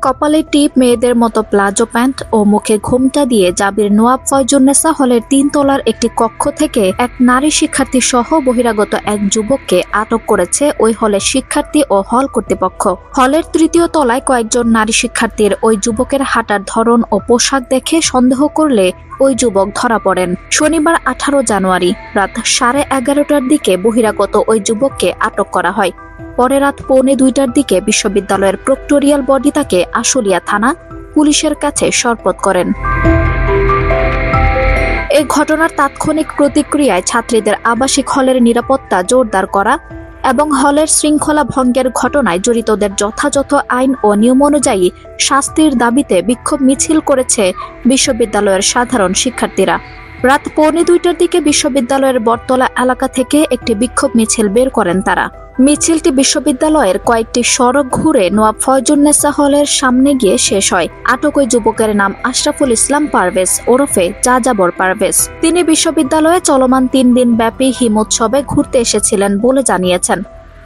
কপালে টিপ, মেয়েদের মতো প্লাজো প্যান্ট ও মুখে ঘোমটা দিয়ে জাবির নওয়াব ফয়জুন্নেসা হলের 3 তলার একটি কক্ষ থেকে এক নারী শিক্ষার্থী সহ বহিরাগত এক যুবককে আটক করেছে ওই হলের শিক্ষার্থী ও হল কর্তৃপক্ষ। হলের 3য় তলায় কয়েকজন নারী শিক্ষার্থীর ওই যুবকের হাঁটার ধরন ও পোশাক দেখে সন্দেহ করলে ওই যুবক ধরা পড়েন। শনিবার 18 জানুয়ারি রাত 11:30টার দিকে বহিরাগত ওই যুবককে আটক করা হয়। পরে রাত 1:45টার দিকে বিশ্ববিদ্যালয়ের প্রক্টোরিয়াল বডি তাকে আশুলিয়া থানা পুলিশের কাছে সোপর্দ করেন। এই ঘটনার তাৎক্ষণিক প্রতিক্রিয়ায় ছাত্রীদের আবাসিক হলের নিরাপত্তা জোরদার করা এবং হলের শৃঙ্খলা ভঙ্গের ঘটনায় জড়িতদের যথাযথ আইন ও নিয়ম অনুযায়ী শাস্তির দাবিতে বিক্ষোভ মিছিল করেছে বিশ্ববিদ্যালয়ের সাধারণ শিক্ষার্থীরা। রাত 1:45টার দিকে বিশ্ববিদ্যালয়ের বটতলা এলাকা থেকে একটি বিক্ষোভ মিছিল বের করেন তারা। মিছিলটি বিশ্ববিদ্যালয়ের কয়েকটি সড়ক ঘুরে নওয়াব ফয়জুন্নেসা হলের সামনে গিয়ে শেষ হয়। আটক ওই যুবকের নাম আশরাফুল ইসলাম পারভেজ ওরফে যাযাবর পারভেজ। তিনি বিশ্ববিদ্যালয়ে চলমান 3 দিন ব্যাপী হিমোৎসবে ঘুরতে এসেছিলেন বলে জানিয়েছেন।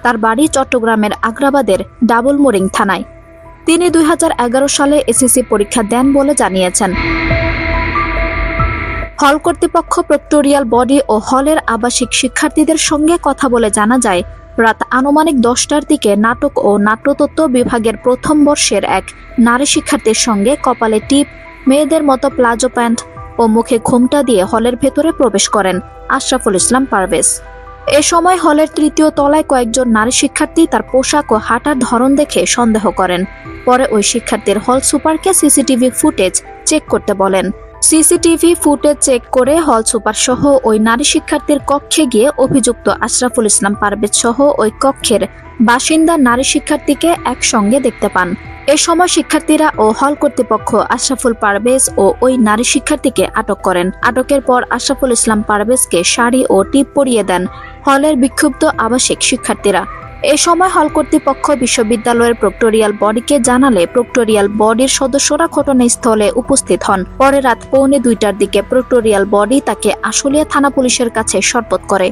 তার বাড়ি চট্টগ্রামের আগ্রাবাদের ডাবলমোরিং থানায়। তিনি 2011 সালে এসএসসি পরীক্ষা দেন বলে জানিয়েছেন। হল কর্তৃপক্ষ, প্রক্টোরিয়াল বডি ও হলের আবাসিক শিক্ষার্থীদের সঙ্গে কথা বলে জানা যায়, রাত আনুমানিক 10টার দিকে নাটক ও নাট্যতত্ত্ব বিভাগের প্রথম বর্ষের এক নারী শিক্ষার্থীর সঙ্গে কপালে টিপ, মেয়েদের মতো প্লাজো প্যান্ট ও মুখে ঘোমটা দিয়ে হলের ভেতরে প্রবেশ করেন আশরাফুল ইসলাম পারভেজ। এ সময় হলের 3য় তলায় কয়েকজন নারী শিক্ষার্থী তার পোশাক ও হাঁটার ধরন দেখে সন্দেহ করেন। পরে ওই শিক্ষার্থীর হল সুপারকে সিসিটিভি ফুটেজ চেক করতে বলেন। সিসিটিভি ফুটেজ চেক করে হল সুপার সহ ওই নারী শিক্ষার্থীর কক্ষে গিয়ে অভিযুক্ত আশরাফুল ইসলাম পারভেজ সহ ওই কক্ষের বাসিন্দা নারী শিক্ষার্থীকে একসঙ্গে দেখতে পান। এ সময় শিক্ষার্থীরা ও হল কর্তৃপক্ষ আশরাফুল পারভেজ ও ওই নারী শিক্ষার্থীকে আটক করেন। আটকের পর আশরাফুল ইসলাম পারভেজকে শাড়ি ও টিপ পরিয়ে দেন হলের বিক্ষুব্ধ আবাসিক শিক্ষার্থীরা। এ সময় হল কর্তৃপক্ষ বিশ্ববিদ্যালয়ের প্রক্টোরিয়াল বডিকে জানালে প্রক্টোরিয়াল বডির সদস্যরা ঘটনাস্থলে উপস্থিত হন। পরে রাত 1:45টার দিকে প্রক্টোরিয়াল বডি তাকে আশুলিয়া থানা পুলিশের কাছে সোপর্দ করে।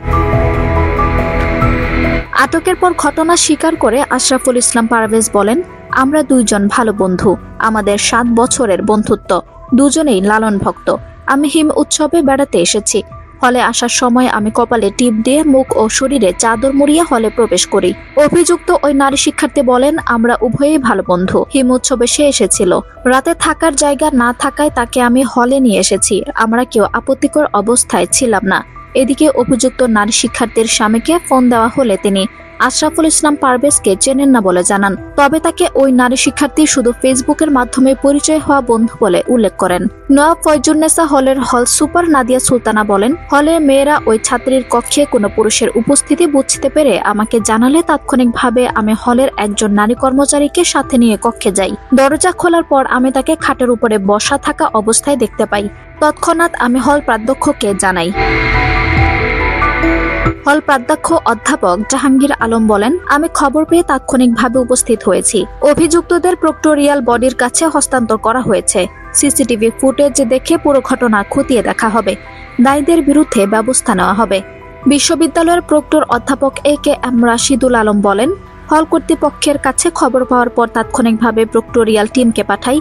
আটকের পর ঘটনা স্বীকার করে আশরাফুল ইসলাম পারভেজ বলেন, আমরা 2 জন ভালো বন্ধু, আমাদের 7 বছরের বন্ধুত্ব, দুজনেই লালন ভক্ত। আমি হিম উৎসবে বেড়াতে এসেছি। হলে আসার সময় আমি কপালে টিপ দিয়ে মুখ ও শরীরে চাদর মুড়িয়ে হলে প্রবেশ করি। অভিযুক্ত ওই নারী শিক্ষার্থী বলেন, আমরা উভয়েই ভালো বন্ধু। হিম উৎসবে সে এসেছিল। রাতে থাকার জায়গা না থাকায় তাকে আমি হলে নিয়ে এসেছি। আমরা কেউ আপত্তিকর অবস্থায় ছিলাম না। এদিকে অভিযুক্ত নারী শিক্ষার্থীর স্বামীকে ফোন দেওয়া হলে তিনি আশরাফুল ইসলাম পারভেজকে চেনেন না বলে জানান। তবে তাকে ওই নারী শিক্ষার্থী শুধু ফেসবুকের মাধ্যমে পরিচয় হওয়া বন্ধু বলে উল্লেখ করেন। নওয়াব ফয়জুন্নেসা হলের হল সুপার নাদিয়া সুলতানা বলেন, হলে মেয়েরা ওই ছাত্রীর কক্ষে কোনো পুরুষের উপস্থিতি বুঝতে পেরে আমাকে জানালে তাৎক্ষণিকভাবে আমি হলের একজন নারী কর্মচারীকে সাথে নিয়ে কক্ষে যাই। দরজা খোলার পর আমি তাকে খাটের উপরে বসা থাকা অবস্থায় দেখতে পাই। তৎক্ষণাৎ আমি হল প্রাধ্যক্ষকে জানাই। হল প্রাধ্যক্ষ অধ্যাপক জাহাঙ্গীর আলম বলেন, আমি খবর পেয়ে তাৎক্ষণিকভাবে উপস্থিত হয়েছি। অভিযুক্তদের প্রক্টোরিয়াল বডির কাছে হস্তান্তর করা হয়েছে। সিসিটিভি ফুটেজ দেখে পুরো ঘটনা খতিয়ে দেখা হবে। দায়ীদের বিরুদ্ধে ব্যবস্থা নেওয়া হবে। বিশ্ববিদ্যালয়ের প্রক্টর অধ্যাপক AK-M রাশিদুল আলম বলেন, হল কর্তৃপক্ষের কাছে খবর পাওয়ার পর তাৎক্ষণিকভাবে প্রক্টোরিয়াল টিমকে পাঠাই।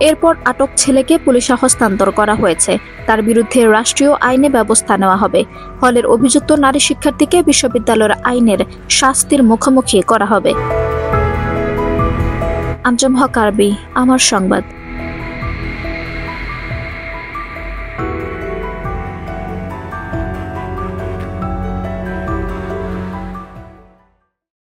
এরপর আটক ছেলেকে পুলিশে হস্তান্তর করা হয়েছে। তার বিরুদ্ধে রাষ্ট্রীয় আইনে ব্যবস্থা নেওয়া হবে। হলের অভিযুক্ত নারী শিক্ষার্থীকে বিশ্ববিদ্যালয়ের আইনের শাস্তির মুখোমুখি করা হবে। আঞ্জুম হক আরবি, আমার সংবাদ।